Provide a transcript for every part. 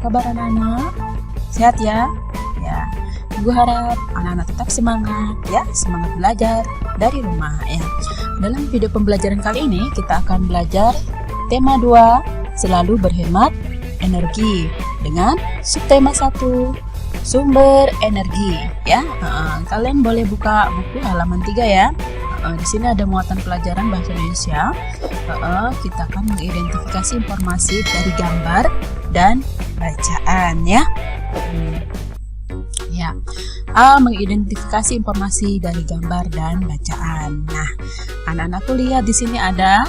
kabar anak-anak? Sehat ya? Ya, Ibu harap anak-anak tetap semangat ya, semangat belajar dari rumah ya. Dalam video pembelajaran kali ini kita akan belajar tema 2, selalu berhemat energi dengan subtema 1, sumber energi ya. Kalian boleh buka buku halaman 3 ya. Di sini ada muatan pelajaran bahasa Indonesia. Kita akan mengidentifikasi informasi dari gambar dan bacaan ya. Mengidentifikasi informasi dari gambar dan bacaan. Nah, anak-anakku lihat di sini ada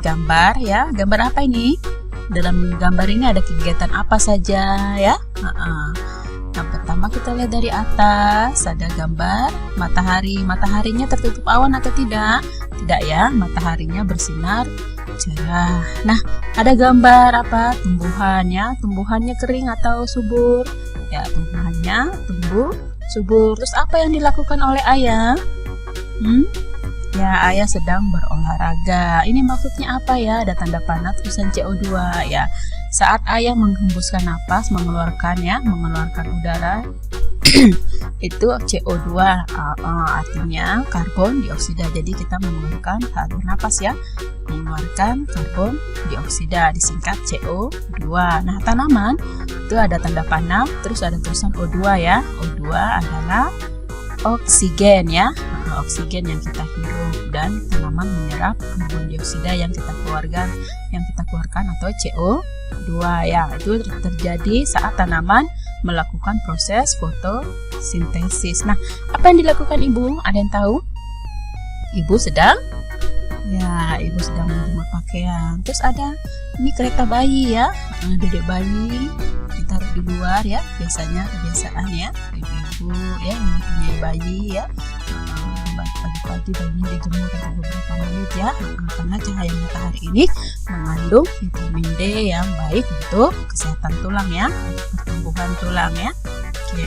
gambar ya. Gambar apa ini? Dalam gambar ini ada kegiatan apa saja ya? Yang pertama kita lihat dari atas, ada gambar matahari. Mataharinya tertutup awan atau tidak? Tidak ya, mataharinya bersinar cerah. Nah, ada gambar apa? Tumbuhan ya. Tumbuhannya kering atau subur? Ya, tumbuhannya tumbuh subur. Terus apa yang dilakukan oleh ayah? Ya, ayah sedang berolahraga. Ini maksudnya apa ya? Ada tanda panah tulisan CO2 ya. Saat ayah menghembuskan napas, mengeluarkan udara itu CO2, artinya karbon dioksida. Jadi kita mengeluarkan bernapas ya, mengeluarkan karbon dioksida, disingkat CO2. Nah, tanaman itu ada tanda panah, terus ada tulisan O2 ya. O2 adalah oksigen ya, oksigen yang kita hirup, dan tanaman menyerap karbon dioksida yang kita keluarkan atau CO2 ya. Itu terjadi saat tanaman melakukan proses fotosintesis. Nah, apa yang dilakukan ibu? Ada yang tahu? Ibu sedang menjemur pakaian. Terus ada ini kereta bayi ya, dedek bayi ditaruh di luar ya. Biasanya kebiasaan ya ibu ya yang mempunyai bayi ya, pagi-pagi bayinya dijemur untuk beberapa menit ya, karena cahaya matahari ini mengandung vitamin D yang baik untuk kesehatan tulang ya, pertumbuhan tulang ya. Oke.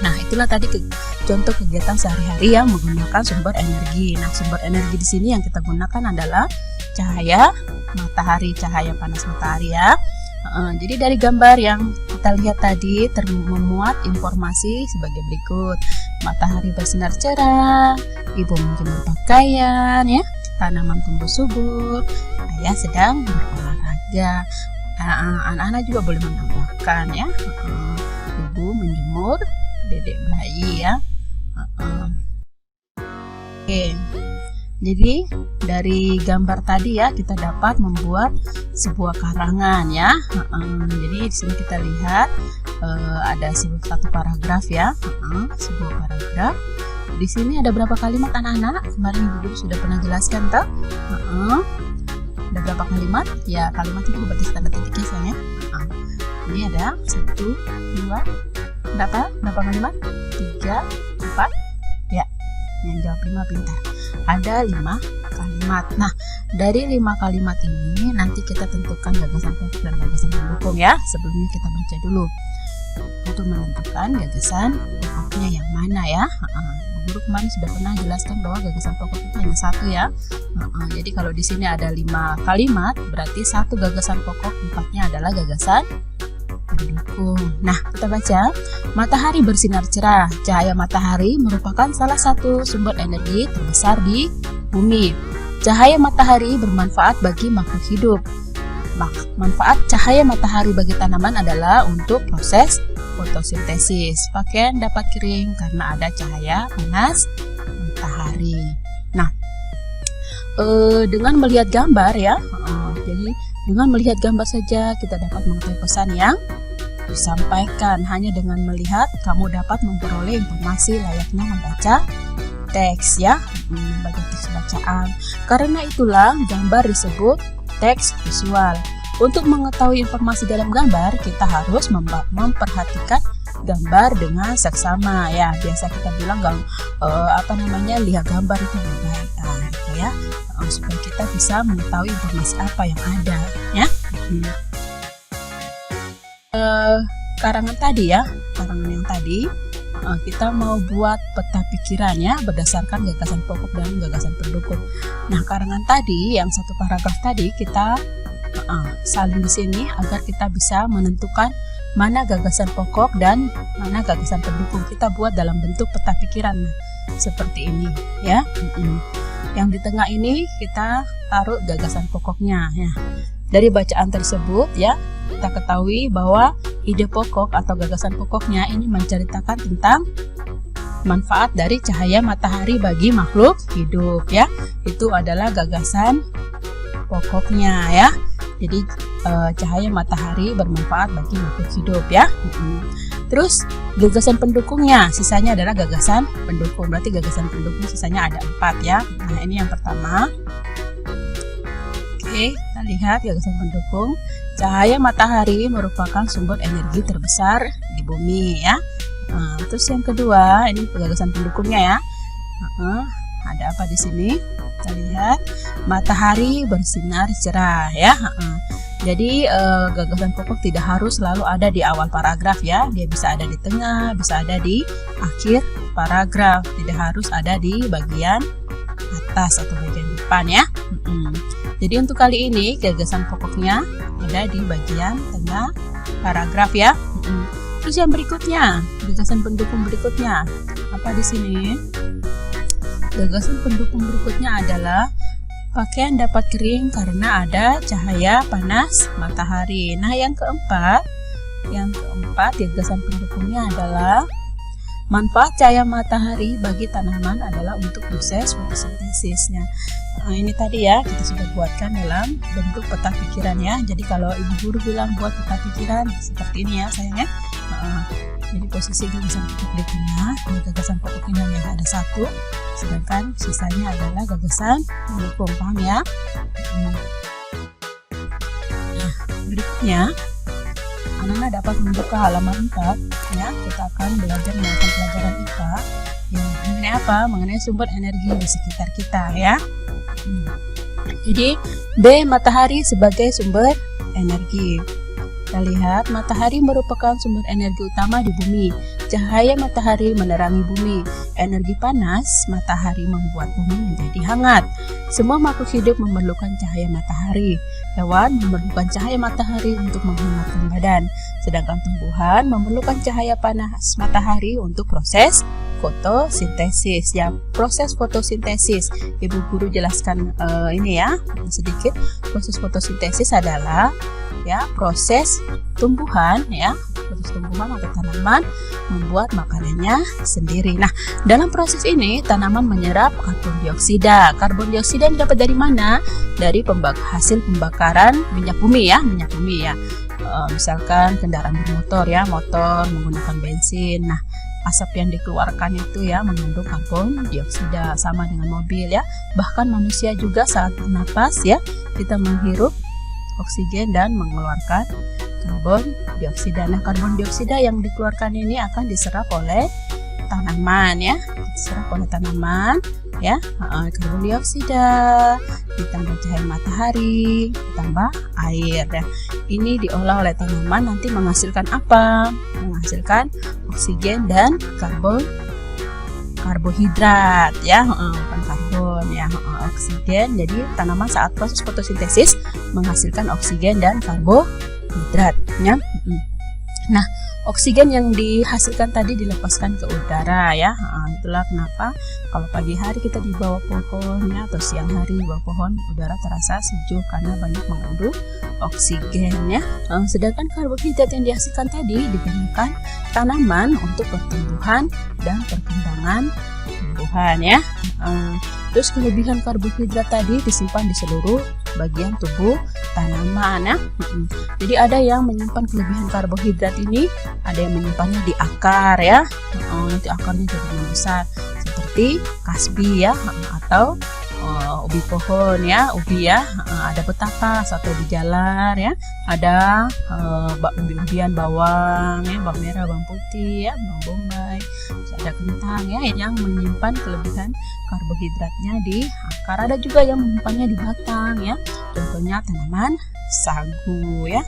Nah, itulah tadi contoh kegiatan sehari-hari yang menggunakan sumber energi. Nah, sumber energi di sini yang kita gunakan adalah cahaya matahari, cahaya panas matahari ya. Jadi dari gambar yang kita lihat tadi memuat informasi sebagai berikut. Matahari bersinar cerah, ibu menjemur pakaian ya, tanaman tumbuh subur, ayah sedang berolahraga. Anak-anak juga boleh menambahkan ya, ibu menjemur dedek bayi ya. Oke. Jadi dari gambar tadi ya kita dapat membuat sebuah karangan ya. Jadi di sini kita lihat ada satu paragraf ya, sebuah paragraf. Di sini ada berapa kalimat anak-anak? Kemarin ibu guru sudah pernah jelaskan toh? Ada berapa kalimat? Ya, kalimat itu berarti tanda titiknya sayang ya. Ini ada 1, 2, berapa kalimat? 3, 4. Ya, yang jawab 5 pintar. Ada 5 kalimat. Nah, dari 5 kalimat ini nanti kita tentukan gagasan pokok dan gagasan pendukung ya. Sebelumnya kita baca dulu untuk menentukan gagasan pokoknya yang mana ya. Guru kemarin sudah pernah jelaskan bahwa gagasan pokok itu hanya 1 ya. Jadi kalau di sini ada 5 kalimat, berarti 1 gagasan pokok, 4-nya adalah gagasan pendukung. Nah, kita baca. Matahari bersinar cerah. Cahaya matahari merupakan salah satu sumber energi terbesar di bumi. Cahaya matahari bermanfaat bagi makhluk hidup. Manfaat cahaya matahari bagi tanaman adalah untuk proses fotosintesis. Pakaian dapat kering karena ada cahaya panas matahari. Nah, dengan melihat gambar ya, jadi dengan melihat gambar saja kita dapat mengetahui pesan yang disampaikan. Hanya dengan melihat kamu dapat memperoleh informasi layaknya membaca teks ya, membaca teks bacaan. Karena itulah gambar disebut teks visual. Untuk mengetahui informasi dalam gambar, kita harus memperhatikan gambar dengan seksama ya. Biasa kita bilang lihat gambar itu baik gitu ya, supaya kita bisa mengetahui informasi apa yang ada ya. Karangan yang tadi kita mau buat peta pikiran ya, berdasarkan gagasan pokok dan gagasan pendukung. Nah, karangan tadi yang 1 paragraf tadi kita salin di sini agar kita bisa menentukan mana gagasan pokok dan mana gagasan pendukung. Kita buat dalam bentuk peta pikiran seperti ini ya. Yang di tengah ini kita taruh gagasan pokoknya ya. Dari bacaan tersebut ya, kita ketahui bahwa ide pokok atau gagasan pokoknya ini menceritakan tentang manfaat dari cahaya matahari bagi makhluk hidup ya. Itu adalah gagasan pokoknya ya. Jadi cahaya matahari bermanfaat bagi makhluk hidup ya. Terus gagasan pendukungnya, sisanya adalah gagasan pendukung. Berarti gagasan pendukung sisanya ada 4 ya. Nah, ini yang pertama. Oke, kita lihat gagasan pendukung. Cahaya matahari merupakan sumber energi terbesar di bumi ya. Terus yang kedua, ini gagasan pendukungnya ya. Ada apa di sini? Kita lihat matahari bersinar cerah ya. Jadi gagasan pokok tidak harus selalu ada di awal paragraf ya. Dia bisa ada di tengah, bisa ada di akhir paragraf. Tidak harus ada di bagian atas atau bagian depan ya. Jadi untuk kali ini gagasan pokoknya ada di bagian tengah paragraf ya. Terus yang berikutnya, gagasan pendukung berikutnya apa di sini? Gagasan pendukung berikutnya adalah pakaian dapat kering karena ada cahaya panas matahari. Nah, yang keempat gagasan pendukungnya adalah manfaat cahaya matahari bagi tanaman adalah untuk proses fotosintesisnya. Nah, ini tadi ya kita sudah buatkan dalam bentuk peta pikiran ya. Jadi kalau ibu guru bilang buat peta pikiran seperti ini ya sayangnya. Jadi posisi gagasan pokok di tengah, gagasan pokok ini hanya ada 1, sedangkan sisanya adalah gagasan pendukung, paham ya? Nah, berikutnya anak-anak dapat membuka halaman 4 ya. Kita akan belajar melakukan pelajaran IPA yang mengenai apa? Mengenai sumber energi di sekitar kita ya. Jadi B, matahari sebagai sumber energi. Kita lihat matahari merupakan sumber energi utama di bumi. Cahaya matahari menerangi bumi. Energi panas matahari membuat bumi menjadi hangat. Semua makhluk hidup memerlukan cahaya matahari. Hewan memerlukan cahaya matahari untuk menghangatkan badan. Sedangkan tumbuhan memerlukan cahaya panas matahari untuk proses fotosintesis. Ya, proses fotosintesis. Ibu guru jelaskan ini ya sedikit. Proses fotosintesis adalah ya proses tumbuhan ya, proses tumbuhan atau tanaman membuat makanannya sendiri. Nah, dalam proses ini tanaman menyerap karbon dioksida. Karbon dioksida dapat dari mana? Dari hasil pembakaran minyak bumi ya, misalkan kendaraan bermotor ya, motor menggunakan bensin. Nah, asap yang dikeluarkan itu ya mengandung karbon dioksida, sama dengan mobil ya. Bahkan manusia juga saat bernapas ya, kita menghirup oksigen dan mengeluarkan karbon dioksida. Nah, karbon dioksida yang dikeluarkan ini akan diserap oleh tanaman ya, ya. Karbon dioksida ditambah cahaya matahari ditambah air ya. Ini diolah oleh tanaman, nanti menghasilkan apa? Menghasilkan oksigen dan karbohidrat ya, bukan karbon ya, oksigen. Jadi tanaman saat proses fotosintesis menghasilkan oksigen dan karbohidrat ya. Nah, oksigen yang dihasilkan tadi dilepaskan ke udara ya. Itulah kenapa kalau pagi hari kita di bawah pohon ya, atau siang hari di bawah pohon, udara terasa sejuk karena banyak mengandung oksigen ya. Sedangkan karbohidrat yang dihasilkan tadi digunakan tanaman untuk pertumbuhan dan perkembangan tumbuhan ya. Terus kelebihan karbohidrat tadi disimpan di seluruh bagian tubuh tanaman ya. Jadi ada yang menyimpan kelebihan karbohidrat ini, ada yang menyimpannya di akar ya. Nanti akarnya jadi besar seperti kasbi ya, atau ubi pohon ya, ubi ya. Ada petakas atau di jalar ya. Ada ubi-ubian bawang ya, bawang merah, bawang putih ya, bawang bombay. Terus ada kentang ya yang menyimpan kelebihan karbohidratnya di akar. Ada juga yang menyimpannya di batang ya, contohnya tanaman sagu ya.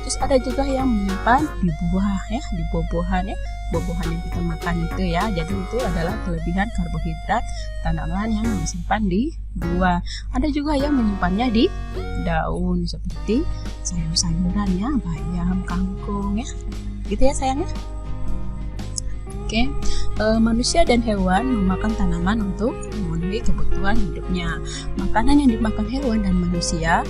Terus ada juga yang menyimpan di buah ya, di buah-buahan ya, buah-buahan yang kita makan itu ya. Jadi itu adalah kelebihan karbohidrat tanaman yang disimpan di buah. Ada juga yang menyimpannya di daun seperti sayur-sayuran ya, bayam, kangkung ya. Gitu ya sayangnya. Oke, manusia dan hewan memakan tanaman untuk memenuhi kebutuhan hidupnya. Makanan yang dimakan hewan dan manusia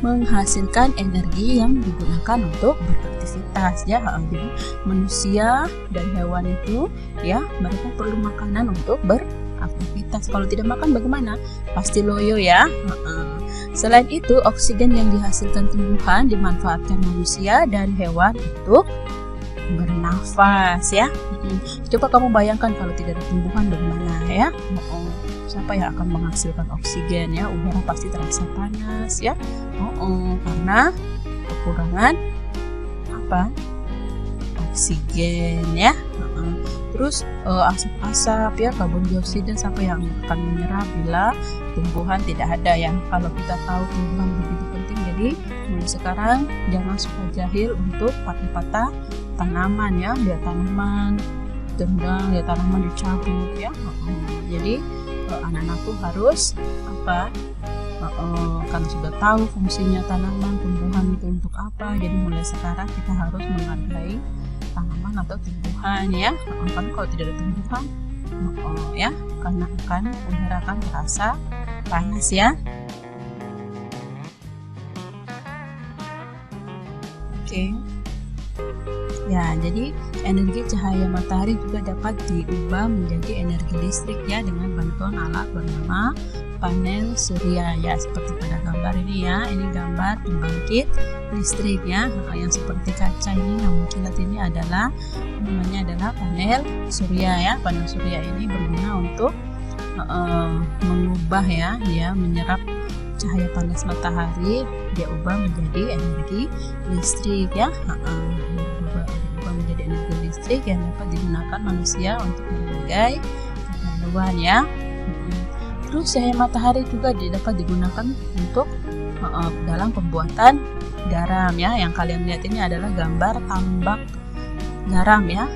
menghasilkan energi yang digunakan untuk beraktivitas ya. Jadi manusia dan hewan itu ya, mereka perlu makanan untuk beraktivitas. Kalau tidak makan bagaimana? Pasti loyo ya. Selain itu, oksigen yang dihasilkan tumbuhan dimanfaatkan manusia dan hewan untuk bernafas ya. Coba kamu bayangkan kalau tidak ada tumbuhan bagaimana ya. Siapa yang akan menghasilkan oksigen ya? Udara pasti terasa panas ya. Karena kekurangan apa? Oksigen ya. Terus asap-asap ya, karbon dioksida sampai yang akan menyerap bila tumbuhan tidak ada ya. Kalau kita tahu tumbuhan begitu penting, jadi mulai sekarang jangan suka jahil untuk patah-patah tanaman ya. Lihat tanaman tendang, lihat tanaman dicabut ya. Jadi anak-anakku harus apa? Karena sudah tahu fungsinya tanaman, tumbuhan itu untuk apa, jadi mulai sekarang kita harus menghargai tanaman atau tumbuhan ya. Karena kalau tidak ada tumbuhan ya, karena udara akan terasa panas ya. Oke. Ya, jadi energi cahaya matahari juga dapat diubah menjadi energi listrik ya dengan bantuan alat bernama panel surya ya, seperti pada gambar ini ya. Ini gambar pembangkit listrik ya, yang seperti kaca ini yang mengkilat ini adalah namanya adalah panel surya ya. Panel surya ini berguna untuk mengubah ya, dia menyerap cahaya panas matahari, dia ubah menjadi energi listrik ya. Berubah menjadi energi listrik yang dapat digunakan manusia untuk berbagai keperluan ya. Terus cahaya matahari juga dapat digunakan untuk dalam pembuatan garam ya. Yang kalian lihat ini adalah gambar tambak garam ya.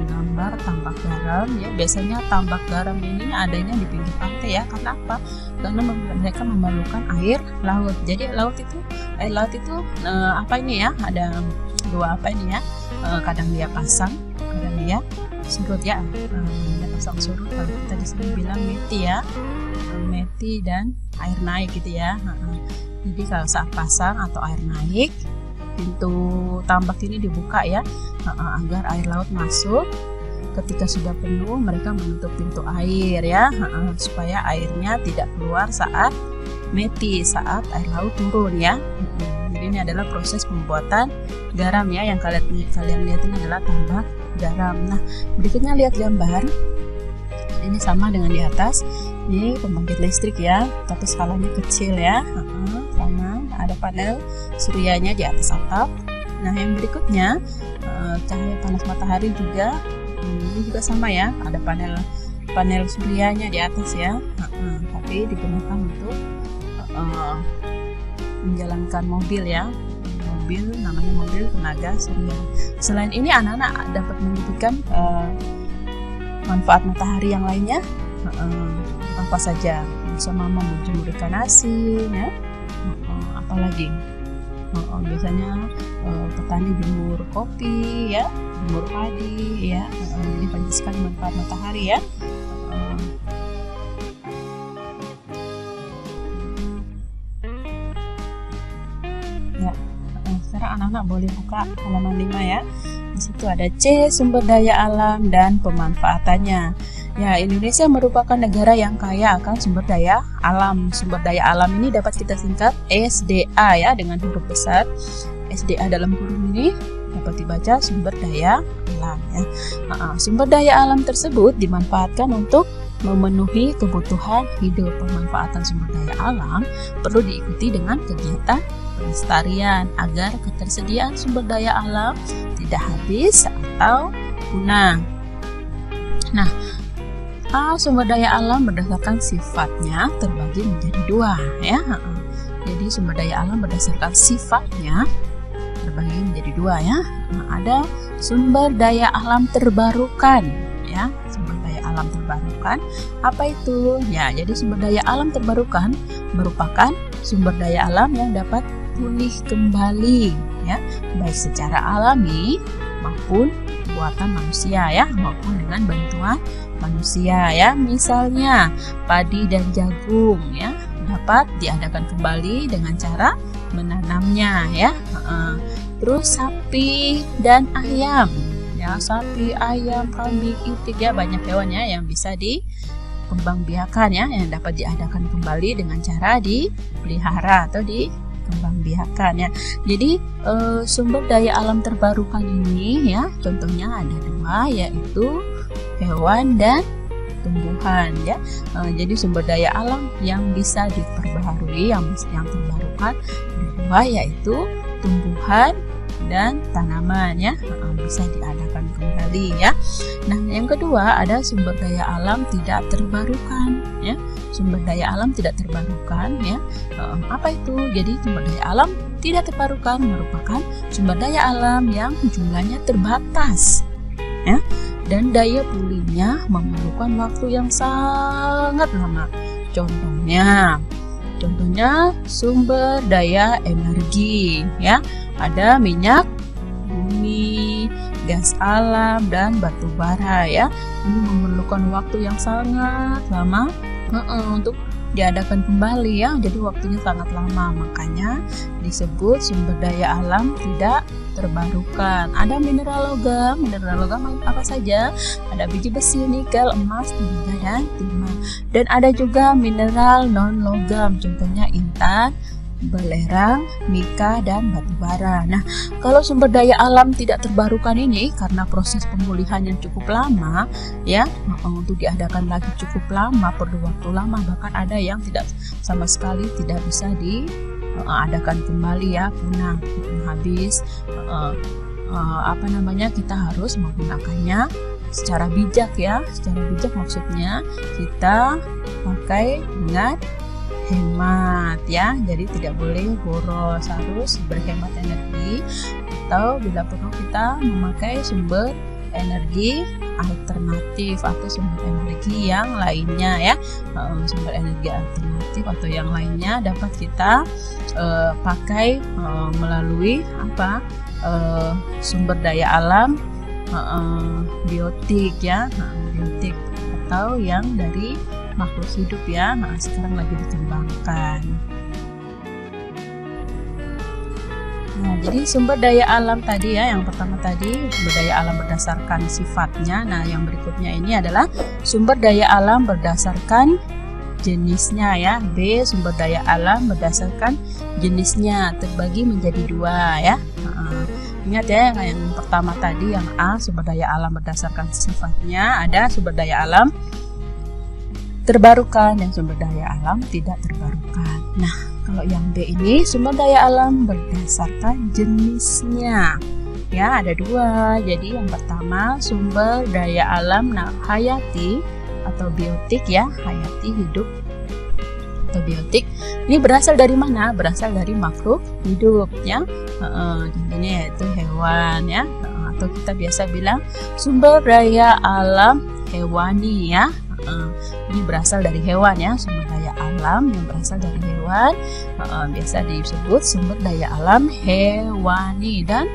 Gambar tambak garam ya. Biasanya tambak garam ini adanya di pinggir pantai ya. Karena apa? Karena mereka memerlukan air laut. Jadi air laut itu apa ini ya? Ada dua apa ini ya? Kadang dia pasang, kadang dia surut ya. Dia pasang surut, kalau kita di sini bilang meti ya. Meti dan air naik gitu ya. Jadi kalau saat pasang atau air naik, pintu tambak ini dibuka ya, agar air laut masuk. Ketika sudah penuh, mereka menutup pintu air ya, supaya airnya tidak keluar saat meti, saat air laut turun ya. Jadi ini adalah proses pembuatan garam ya, yang kalian lihat ini adalah tambak garam. Nah, berikutnya lihat gambar. Ini sama dengan di atas. Ini pembangkit listrik ya, tapi skalanya kecil ya. Sama ada panel suryanya di atas atap. Nah, yang berikutnya cahaya panas matahari juga. Ini juga sama ya, ada panel suryanya di atas ya. Tapi digunakan untuk menjalankan mobil ya. Namanya mobil tenaga surya. Selain ini, anak-anak dapat menyebutkan manfaat matahari yang lainnya apa saja. Bisa mama menjemur ikan asin ya. Apalagi biasanya petani jemur kopi ya, jemur padi ya. Jadi banyak sekali manfaat matahari ya. Sekarang anak-anak boleh buka halaman 5 ya. Di situ ada C, sumber daya alam dan pemanfaatannya. Ya, Indonesia merupakan negara yang kaya akan sumber daya alam. Sumber daya alam ini dapat kita singkat SDA ya, dengan huruf besar. SDA dalam kurung ini dapat dibaca sumber daya alam ya. Sumber daya alam tersebut dimanfaatkan untuk memenuhi kebutuhan hidup. Pemanfaatan sumber daya alam perlu diikuti dengan kegiatan pelestarian agar ketersediaan sumber daya alam tidak habis atau punah. Nah, sumber daya alam berdasarkan sifatnya terbagi menjadi dua ya. Jadi sumber daya alam berdasarkan sifatnya terbagi menjadi dua ya. Ada sumber daya alam terbarukan ya. Sumber daya alam terbarukan apa itu? Ya, jadi sumber daya alam terbarukan merupakan sumber daya alam yang dapat pulih kembali ya, baik secara alami maupun buatan manusia ya, maupun dengan bantuan manusia ya. Misalnya padi dan jagung ya dapat diadakan kembali dengan cara menanamnya ya. Terus sapi dan ayam ya, sapi, ayam, kambing, itik ya, banyak hewan ya yang bisa dikembangbiakan ya, yang dapat diadakan kembali dengan cara dipelihara atau dikembangbiakan ya. Jadi sumber daya alam terbarukan ini ya, contohnya ada dua, yaitu hewan dan tumbuhan ya. Jadi sumber daya alam yang bisa diperbaharui, yang terbarukan dua, yaitu tumbuhan dan tanaman ya, bisa diadakan kembali ya. Nah, yang kedua ada sumber daya alam tidak terbarukan ya. Sumber daya alam tidak terbarukan ya. Apa itu? Jadi sumber daya alam tidak terbarukan merupakan sumber daya alam yang jumlahnya terbatas ya, dan daya pulihnya memerlukan waktu yang sangat lama. Contohnya sumber daya energi ya, ada minyak bumi, gas alam, dan batu bara ya. Ini memerlukan waktu yang sangat lama untuk diadakan kembali ya, jadi waktunya sangat lama, makanya disebut sumber daya alam tidak terbarukan. Ada mineral logam apa saja? Ada biji besi, nikel, emas, tembaga, dan timah. Dan ada juga mineral non logam, contohnya intan, belerang, mika, dan batu bara. Nah, kalau sumber daya alam tidak terbarukan ini karena proses pemulihan yang cukup lama ya, untuk diadakan lagi cukup lama, perlu waktu lama, bahkan ada yang tidak sama sekali tidak bisa diadakan kembali ya, punah, habis. Kita harus menggunakannya secara bijak ya. Secara bijak maksudnya kita pakai dengan hemat ya, jadi tidak boleh boros, harus berhemat energi, atau bila perlu kita memakai sumber energi alternatif atau sumber energi yang lainnya ya. Sumber energi alternatif atau yang lainnya dapat kita pakai melalui sumber daya alam biotik ya, biotik atau yang dari makhluk hidup ya. Sekarang lagi dikembangkan. Nah, jadi sumber daya alam tadi ya, yang pertama tadi sumber daya alam berdasarkan sifatnya. Nah, yang berikutnya ini adalah sumber daya alam berdasarkan jenisnya ya. B, sumber daya alam berdasarkan jenisnya, terbagi menjadi dua ya. Ingat ya, yang pertama tadi yang A, sumber daya alam berdasarkan sifatnya, ada sumber daya alam terbarukan dan sumber daya alam tidak terbarukan. Nah, kalau yang B ini sumber daya alam berdasarkan jenisnya ya, ada dua. Jadi yang pertama sumber daya alam hayati atau biotik ya, hayati hidup atau biotik. Ini berasal dari mana? Berasal dari makhluk hidup ya. Contohnya yaitu hewan ya, atau kita biasa bilang sumber daya alam hewani ya. Ini berasal dari hewan ya, sumber daya alam yang berasal dari hewan biasa disebut sumber daya alam hewani. Dan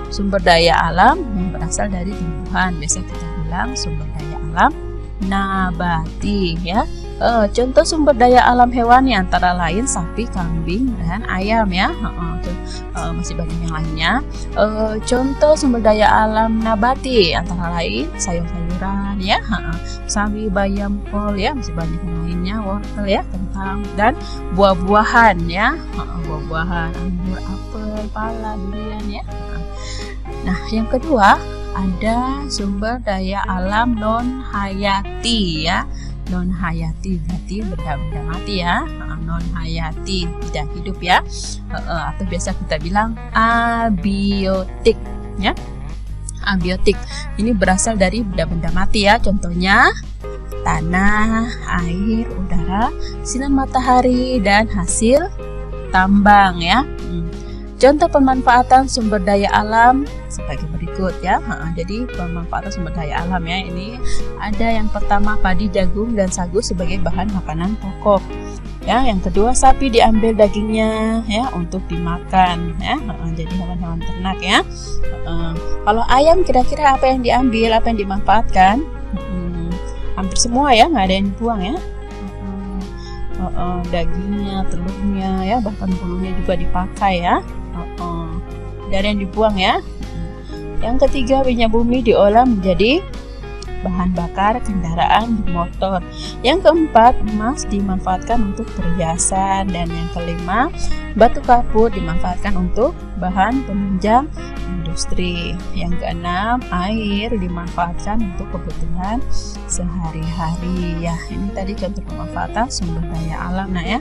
sumber daya alam yang berasal dari tumbuhan biasa kita bilang sumber daya alam nabati ya. Contoh sumber daya alam hewani antara lain sapi, kambing, dan ayam ya. Masih banyak yang lainnya. Contoh sumber daya alam nabati antara lain sayur-sayuran ya, sawi, bayam, kol ya, masih banyak yang lainnya, wortel ya, kentang, dan buah-buahan ya, buah-buahan anggur, apel, pala, durian ya. Nah, yang kedua ada sumber daya alam non hayati ya. Non hayati berarti benda-benda mati ya, non hayati tidak hidup ya, atau biasa kita bilang abiotik ya. Abiotik ini berasal dari benda-benda mati ya, contohnya tanah, air, udara, sinar matahari, dan hasil tambang ya. Contoh pemanfaatan sumber daya alam sebagai berikut ya. Jadi pemanfaatan sumber daya alam ya, ini ada yang pertama padi, jagung, dan sagu sebagai bahan makanan pokok. Ya, yang kedua sapi diambil dagingnya ya untuk dimakan ya. Jadi hewan-hewan ternak ya. Kalau ayam kira-kira apa yang diambil, apa yang dimanfaatkan? Hampir semua ya, nggak ada yang dibuang ya. Dagingnya, telurnya ya, bahkan bulunya juga dipakai ya. Dari yang dibuang ya. Yang ketiga, minyak bumi diolah menjadi bahan bakar kendaraan motor. Yang keempat, emas dimanfaatkan untuk perhiasan. Dan yang kelima, batu kapur dimanfaatkan untuk bahan penunjang industri. Yang keenam, air dimanfaatkan untuk kebutuhan sehari-hari ya. Ini tadi contoh pemanfaatan sumber daya alam ya.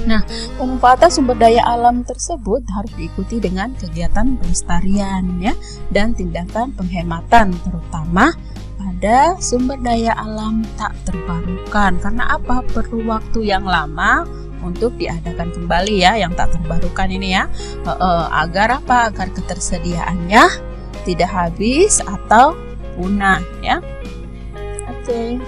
Nah, pemanfaatan sumber daya alam tersebut harus diikuti dengan kegiatan pelestarian ya dan tindakan penghematan, terutama pada sumber daya alam tak terbarukan. Karena apa? Perlu waktu yang lama untuk diadakan kembali ya yang tak terbarukan ini ya. Agar apa? Agar ketersediaannya tidak habis atau punah ya. Oke.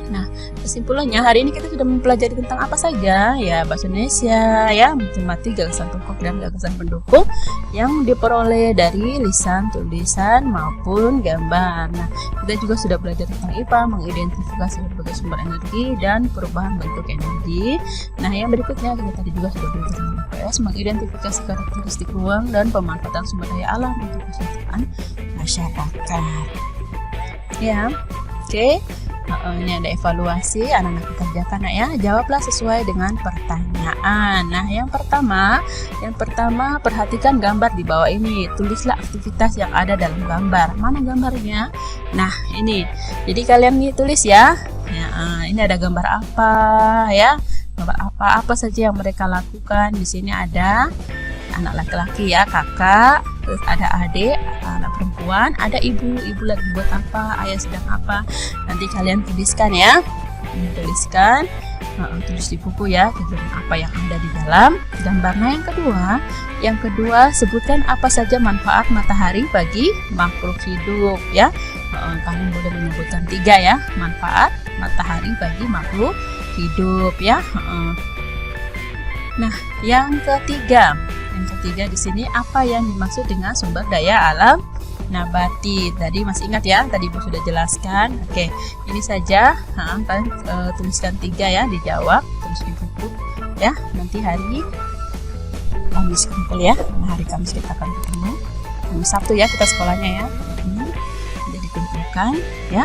Nah, kesimpulannya hari ini kita sudah mempelajari tentang apa saja ya, bahasa Indonesia ya, matematik, gagasan pokok dan gagasan pendukung yang diperoleh dari lisan, tulisan maupun gambar. Nah, kita juga sudah belajar tentang IPA, mengidentifikasi berbagai sumber energi dan perubahan bentuk energi. Nah, yang berikutnya kita tadi juga sudah belajar tentang IPS, mengidentifikasi karakteristik ruang dan pemanfaatan sumber daya alam untuk kesejahteraan masyarakat. Ya, oke. Ini ada evaluasi anak-anak kerjakan ya. Jawablah sesuai dengan pertanyaan. Nah, yang pertama perhatikan gambar di bawah ini. Tulislah aktivitas yang ada dalam gambar. Mana gambarnya? Nah, ini. Jadi kalian nih tulis ya. Ini ada gambar apa ya? Gambar apa saja yang mereka lakukan. Di sini ada anak laki-laki ya, kakak, terus ada adik, anak perempuan, ada ibu lagi buat apa, ayah sedang apa. Nanti kalian tuliskan ya, tulis di buku ya kegiatan apa yang ada di dalam gambarnya. Yang kedua sebutkan apa saja manfaat matahari bagi makhluk hidup ya. Kalian boleh menyebutkan 3 ya, manfaat matahari bagi makhluk hidup ya. Nah, yang ketiga di sini apa yang dimaksud dengan sumber daya alam nabati? Tadi masih ingat ya, tadi Ibu sudah jelaskan. Oke, ini saja. Kalian tuliskan 3 ya, dijawab, tulis di buku ya. Nanti hari Kamis kumpul ya. Hari Kamis kita akan ketemu. Kamis Sabtu ya kita sekolahnya ya. Jadi dikumpulkan ya.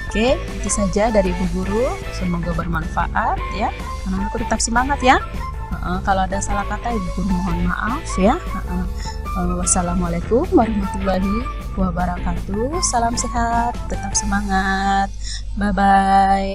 Oke, itu saja dari Ibu Guru. Semoga bermanfaat ya. Anak-anakku tetap semangat ya. Kalau ada salah kata Ibu Guru mohon maaf ya. Wassalamualaikum warahmatullahi wabarakatuh. Salam sehat, tetap semangat. Bye bye.